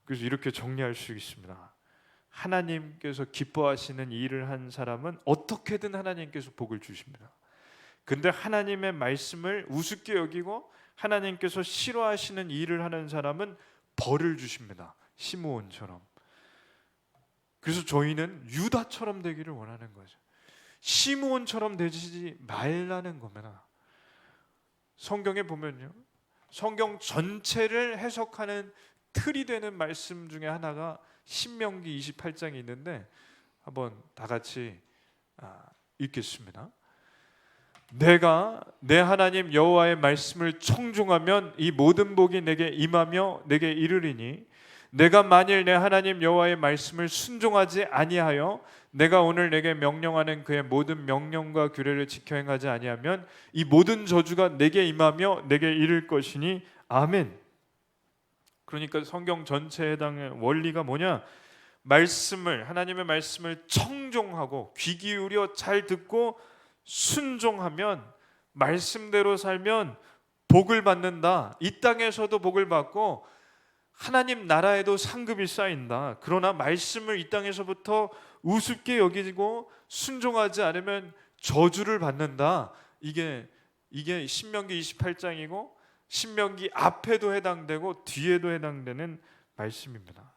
Speaker 1: 그래서 이렇게 정리할 수 있습니다. 하나님께서 기뻐하시는 일을 한 사람은 어떻게든 하나님께서 복을 주십니다. 근데 하나님의 말씀을 우습게 여기고 하나님께서 싫어하시는 일을 하는 사람은 벌을 주십니다. 시므온처럼. 그래서 저희는 유다처럼 되기를 원하는 거죠. 시므온처럼 되지 말라는 겁니다. 성경에 보면요, 성경 전체를 해석하는 틀이 되는 말씀 중에 하나가 신명기 28장이 있는데 한번 다 같이 읽겠습니다. 내가 내 하나님 여호와의 말씀을 청종하면 이 모든 복이 내게 임하며 내게 이르리니 내가 만일 내 하나님 여호와의 말씀을 순종하지 아니하여 내가 오늘 내게 명령하는 그의 모든 명령과 규례를 지켜 행하지 아니하면 이 모든 저주가 내게 임하며 내게 이를 것이니 아멘. 그러니까 성경 전체에 해당하는 원리가 뭐냐? 말씀을, 하나님의 말씀을 청종하고 귀 기울여 잘 듣고 순종하면, 말씀대로 살면 복을 받는다. 이 땅에서도 복을 받고 하나님 나라에도 상급이 쌓인다. 그러나 말씀을 이 땅에서부터 우습게 여기고 순종하지 않으면 저주를 받는다. 이게 신명기 28장이고 신명기 앞에도 해당되고 뒤에도 해당되는 말씀입니다.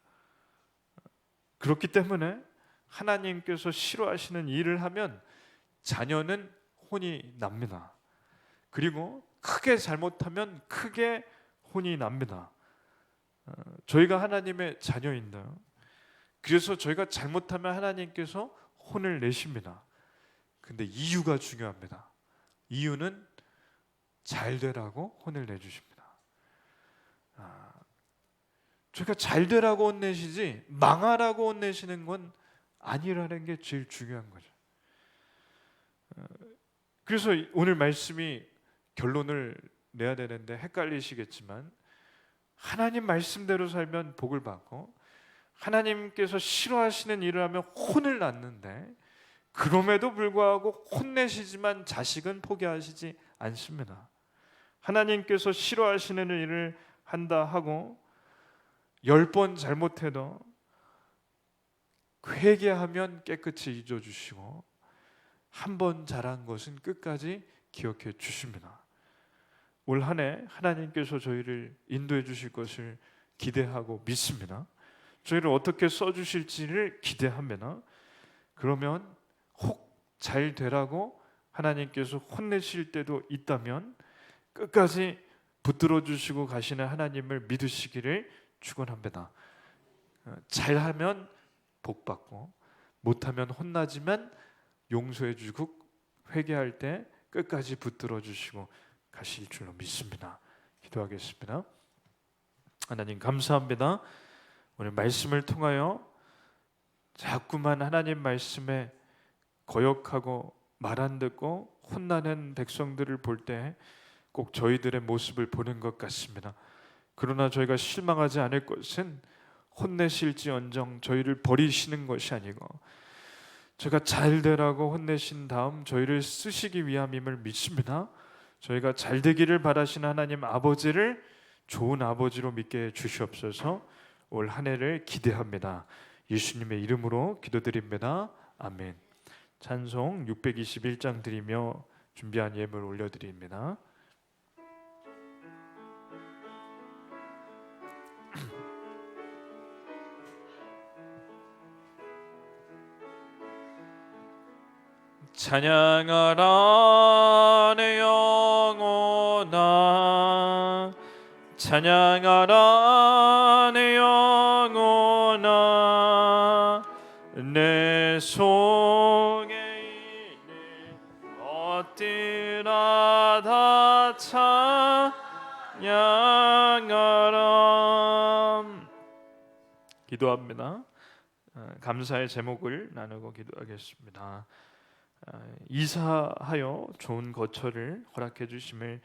Speaker 1: 그렇기 때문에 하나님께서 싫어하시는 일을 하면 자녀는 혼이 납니다. 그리고 크게 잘못하면 크게 혼이 납니다. 저희가 하나님의 자녀인데, 그래서 저희가 잘못하면 하나님께서 혼을 내십니다. 근데 이유가 중요합니다. 이유는 잘 되라고 혼을 내주십니다. 저희가 잘 되라고 혼내시지 망하라고 혼내시는 건 아니라는 게 제일 중요한 거죠. 그래서 오늘 말씀이 결론을 내야 되는데 헷갈리시겠지만, 하나님 말씀대로 살면 복을 받고 하나님께서 싫어하시는 일을 하면 혼을 낳는데, 그럼에도 불구하고 혼내시지만 자식은 포기하시지 않습니다. 하나님께서 싫어하시는 일을 한다 하고 10번 잘못해도 회개하면 깨끗이 잊어주시고 한 번 잘한 것은 끝까지 기억해 주십니다. 올 한 해 하나님께서 저희를 인도해 주실 것을 기대하고 믿습니다. 저희를 어떻게 써주실지를 기대합니다. 그러면 혹 잘 되라고 하나님께서 혼내실 때도 있다면 끝까지 붙들어 주시고 가시는 하나님을 믿으시기를 축원합니다. 잘하면 복 받고 못하면 혼나지만 용서해 주고 회개할 때 끝까지 붙들어 주시고 가실 줄로 믿습니다. 기도하겠습니다. 하나님 감사합니다. 오늘 말씀을 통하여 자꾸만 하나님 말씀에 거역하고 말 안 듣고 혼나는 백성들을 볼 때 꼭 저희들의 모습을 보는 것 같습니다. 그러나 저희가 실망하지 않을 것은 혼내실지언정 저희를 버리시는 것이 아니고 저희가 잘 되라고 혼내신 다음 저희를 쓰시기 위함임을 믿습니다. 저희가 잘 되기를 바라시는 하나님 아버지를 좋은 아버지로 믿게 주시옵소서. 올 한 해를 기대합니다. 예수님의 이름으로 기도드립니다. 아멘. 찬송 621장 드리며 준비한 예물 올려드립니다. 찬양하라 내 영혼아, 찬양하라 내 영혼아, 내 속에 있는 것들아 다 찬양하라. 기도합니다. 감사의 제목을 나누고 기도하겠습니다. 이사하여 좋은 거처를 허락해 주심을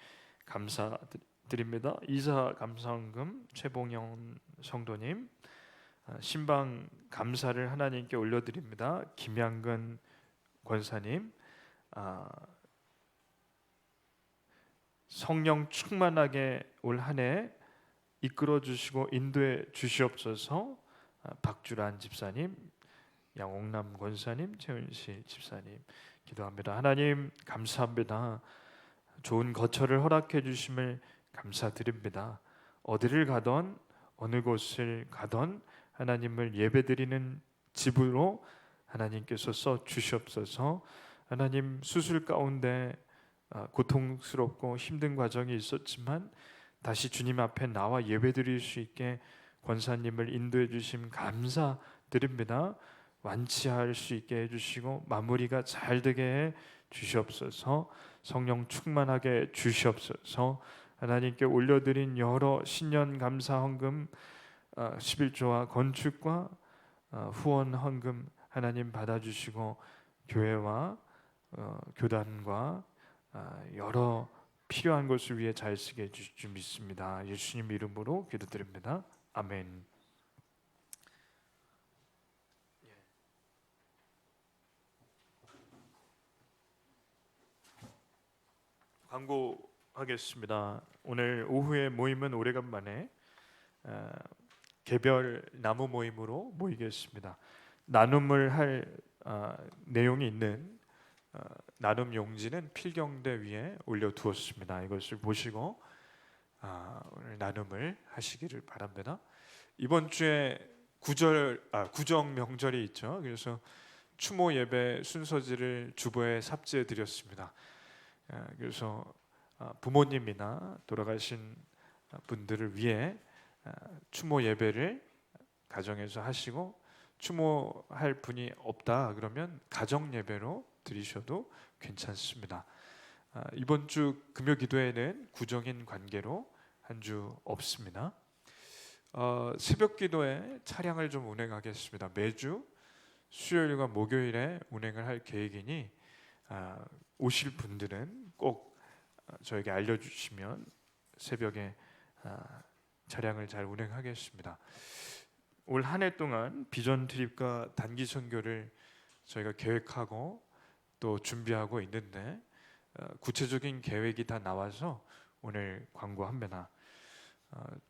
Speaker 1: 감사드립니다. 이사 감사헌금 최봉영 성도님, 신방 감사를 하나님께 올려드립니다. 김양근 권사님, 성령 충만하게 올 한 해 이끌어 주시고 인도해 주시옵소서. 박주란 집사님, 양옥남 권사님, 최은시 집사님 기도합니다. 하나님 감사합니다. 좋은 거처를 허락해 주심을 감사드립니다. 어디를 가던 어느 곳을 가던 하나님을 예배드리는 집으로 하나님께서 써 주시옵소서. 하나님 수술 가운데 고통스럽고 힘든 과정이 있었지만 다시 주님 앞에 나와 예배드릴 수 있게 권사님을 인도해 주심 감사드립니다. 완치할 수 있게 해주시고 마무리가 잘 되게 해 주시옵소서. 성령 충만하게 주시옵소서. 하나님께 올려드린 여러 신년 감사 헌금 11조와 건축과 후원 헌금 하나님 받아주시고 교회와 교단과 여러 필요한 것을 위해 잘 쓰게 해주실 줄 믿습니다. 예수님 이름으로 기도드립니다. 아멘. 광고하겠습니다. 오늘 오후에 모임은 오래간만에 개별 나무 모임으로 모이겠습니다. 나눔을 할 내용이 있는 나눔 용지는 필경대 위에 올려두었습니다. 이것을 보시고 오늘 나눔을 하시기를 바랍니다. 이번 주에 구정 명절이 있죠. 그래서 추모 예배 순서지를 주보에 삽지해 드렸습니다. 그래서 부모님이나 돌아가신 분들을 위해 추모 예배를 가정에서 하시고, 추모할 분이 없다 그러면 가정 예배로 드리셔도 괜찮습니다. 이번 주 금요 기도회는 구정인 관계로 한 주 없습니다. 새벽 기도에 차량을 좀 운행하겠습니다. 매주 수요일과 목요일에 운행을 할 계획이니 오실 분들은 꼭 저에게 알려주시면 새벽에 차량을 잘 운행하겠습니다. 올 한 해 동안 비전 트립과 단기 선교를 저희가 계획하고 또 준비하고 있는데 구체적인 계획이 다 나와서 오늘 광고합니다.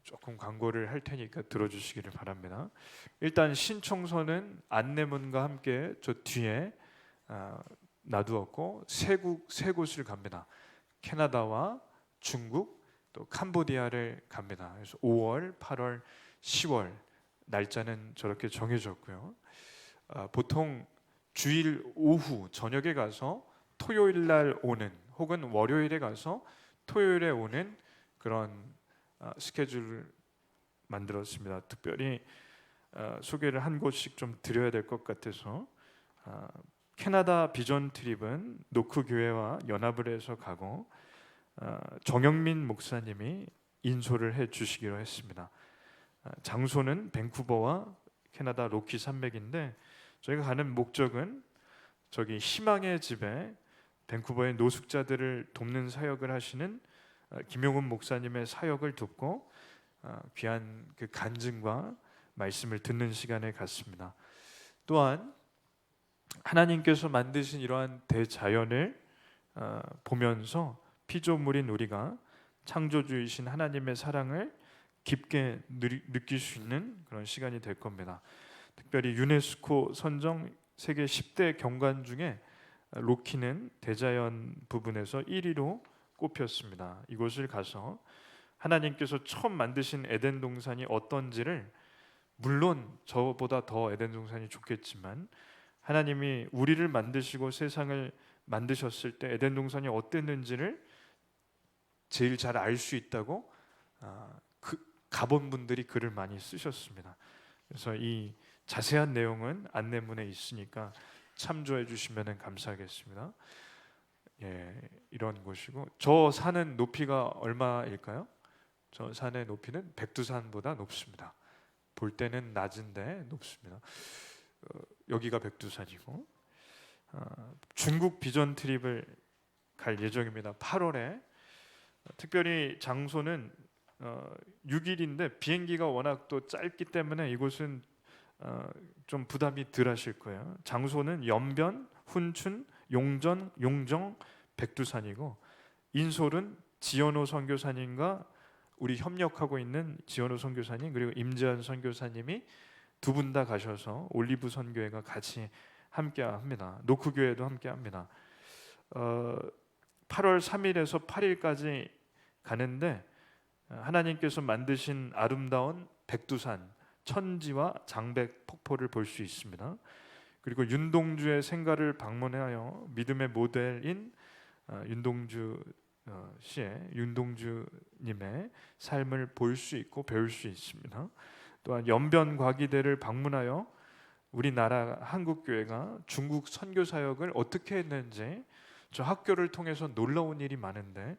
Speaker 1: 조금 광고를 할 테니까 들어주시기를 바랍니다. 일단 신청서는 안내문과 함께 저 뒤에 놔두었고 세 곳을 갑니다. 캐나다와 중국 또 캄보디아를 갑니다. 그래서 5월, 8월, 10월 날짜는 저렇게 정해졌고요. 보통 주일 오후 저녁에 가서 토요일 날 오는 혹은 월요일에 가서 토요일에 오는 그런 스케줄을 만들었습니다. 특별히 소개를 한 곳씩 좀 드려야 될 것 같아서 캐나다 비전 트립은 노크 교회와 연합을 해서 가고 정영민 목사님이 인솔을 해 주시기로 했습니다. 장소는 밴쿠버와 캐나다 로키 산맥인데 저희가 가는 목적은 저기 희망의 집에 밴쿠버의 노숙자들을 돕는 사역을 하시는 김용훈 목사님의 사역을 듣고 귀한 그 간증과 말씀을 듣는 시간에 갔습니다. 또한 하나님께서 만드신 이러한 대자연을 보면서 피조물인 우리가 창조주이신 하나님의 사랑을 깊게 느낄 수 있는 그런 시간이 될 겁니다. 특별히 유네스코 선정 세계 10대 경관 중에 로키는 대자연 부분에서 1위로 꼽혔습니다. 이곳을 가서 하나님께서 처음 만드신 에덴 동산이 어떤지를, 물론 저보다 더 에덴 동산이 좋겠지만 하나님이 우리를 만드시고 세상을 만드셨을 때 에덴 동산이 어땠는지를 제일 잘 알 수 있다고 가본 분들이 글을 많이 쓰셨습니다. 그래서 이 자세한 내용은 안내문에 있으니까 참조해 주시면 감사하겠습니다. 이런 곳이고, 저 산은 높이가 얼마일까요? 저 산의 높이는 백두산보다 높습니다. 볼 때는 낮은데 높습니다. 여기가 백두산이고 중국 비전 트립을 갈 예정입니다. 8월에 특별히 장소는 6일인데 비행기가 워낙 또 짧기 때문에 이곳은 좀 부담이 덜 하실 거예요. 장소는 연변, 훈춘, 용전, 용정, 백두산이고 인솔은 지연호 선교사님과 우리 협력하고 있는 지연호 선교사님 그리고 임재한 선교사님이 두 분 다 가셔서 올리브 선교회가 같이 함께합니다. 노크 교회도 함께합니다. 8월 3일에서 8일까지 가는데 하나님께서 만드신 아름다운 백두산, 천지와 장백 폭포를 볼 수 있습니다. 그리고 윤동주의 생가를 방문하여 믿음의 모델인 윤동주 씨의 윤동주님의 삶을 볼 수 있고 배울 수 있습니다. 또한 연변과기대를 방문하여 우리나라 한국교회가 중국 선교 사역을 어떻게 했는지 저 학교를 통해서 놀라운 일이 많은데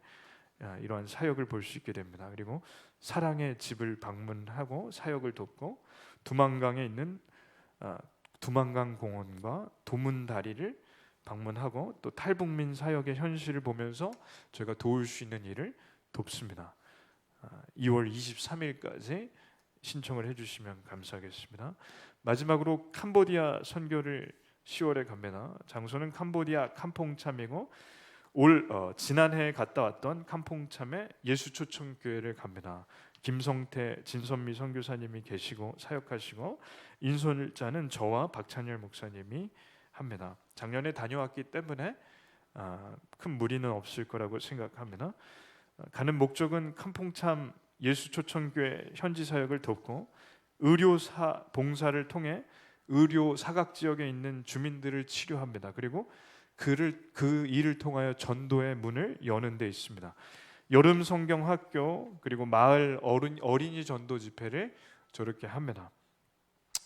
Speaker 1: 이러한 사역을 볼 수 있게 됩니다. 그리고 사랑의 집을 방문하고 사역을 돕고 두만강에 있는 두만강 공원과 도문다리를 방문하고 또 탈북민 사역의 현실을 보면서 저희가 도울 수 있는 일을 돕습니다. 2월 23일까지 신청을 해주시면 감사하겠습니다. 마지막으로 캄보디아 선교를 10월에 갑니다. 장소는 캄보디아 캄퐁참이고 지난해 갔다 왔던 캄퐁참의 예수초청교회를 갑니다. 김성태, 진선미 선교사님이 계시고 사역하시고 인솔자는 저와 박찬열 목사님이 합니다. 작년에 다녀왔기 때문에 큰 무리는 없을 거라고 생각합니다. 가는 목적은 캄퐁참 예수초청교회 현지 사역을 돕고 의료 봉사를 통해 의료 사각 지역에 있는 주민들을 치료합니다. 그리고 그 일을 통하여 전도의 문을 여는 데 있습니다. 여름 성경 학교 그리고 마을 어린이 전도 집회를 저렇게 합니다.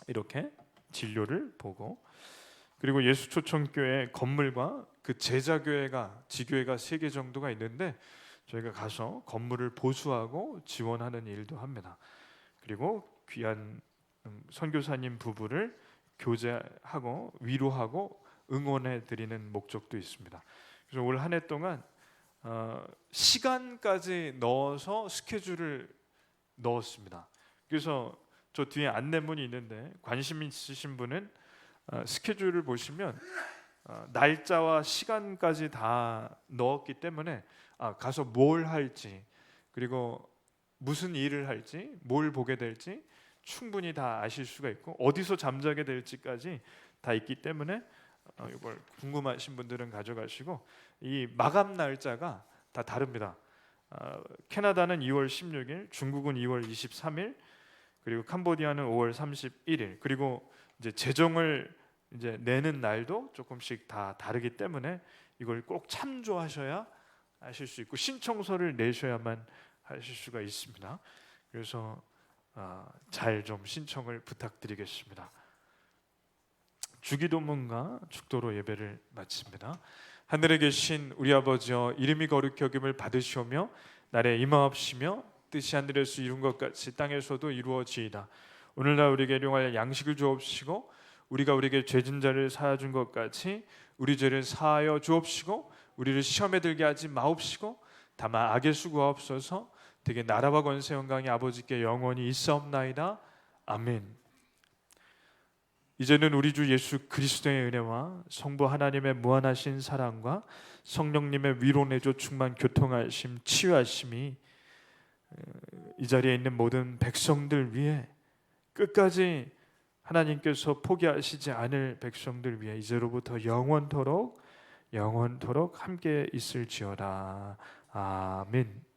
Speaker 1: 이렇게 진료를 보고 그리고 예수초청교회 건물과 그 제자교회가 지교회가 3개 정도가 있는데 저희가 가서 건물을 보수하고 지원하는 일도 합니다. 그리고 귀한 선교사님 부부를 교제하고 위로하고 응원해 드리는 목적도 있습니다. 그래서 올 한 해 동안 시간까지 넣어서 스케줄을 넣었습니다. 그래서 저 뒤에 안내문이 있는데 관심 있으신 분은 스케줄을 보시면 날짜와 시간까지 다 넣었기 때문에 가서 뭘 할지 그리고 무슨 일을 할지 뭘 보게 될지 충분히 다 아실 수가 있고 어디서 잠자게 될지까지 다 있기 때문에 이걸 궁금하신 분들은 가져가시고 이 마감 날짜가 다 다릅니다. 캐나다는 2월 16일, 중국은 2월 23일, 그리고 캄보디아는 5월 31일. 그리고 이제 재정을 이제 내는 날도 조금씩 다 다르기 때문에 이걸 꼭 참조하셔야 하실 수 있고 신청서를 내셔야만 하실 수가 있습니다. 그래서 잘 좀 신청을 부탁드리겠습니다. 주기도문과 축도로 예배를 마칩니다. 하늘에 계신 우리 아버지여 이름이 거룩히 여김을 받으시오며 날에 임하옵시며 뜻이 하늘에서 이룬 것 같이 땅에서도 이루어지이다. 오늘날 우리에게 일용할 양식을 주옵시고 우리가 우리에게 죄진 자를 사하여 준 것 같이 우리 죄를 사하여 주옵시고 우리를 시험에 들게 하지 마옵시고 다만 악에서 구하옵소서. 되게 나라와 권세 영광이 아버지께 영원히 있사옵나이다. 아멘. 이제는 우리 주 예수 그리스도의 은혜와 성부 하나님의 무한하신 사랑과 성령님의 위로 내조 충만 교통하심 치유하심이 이 자리에 있는 모든 백성들 위해 끝까지 하나님께서 포기하시지 않을 백성들 위해 이제로부터 영원토록 함께 있을지어다. 아멘.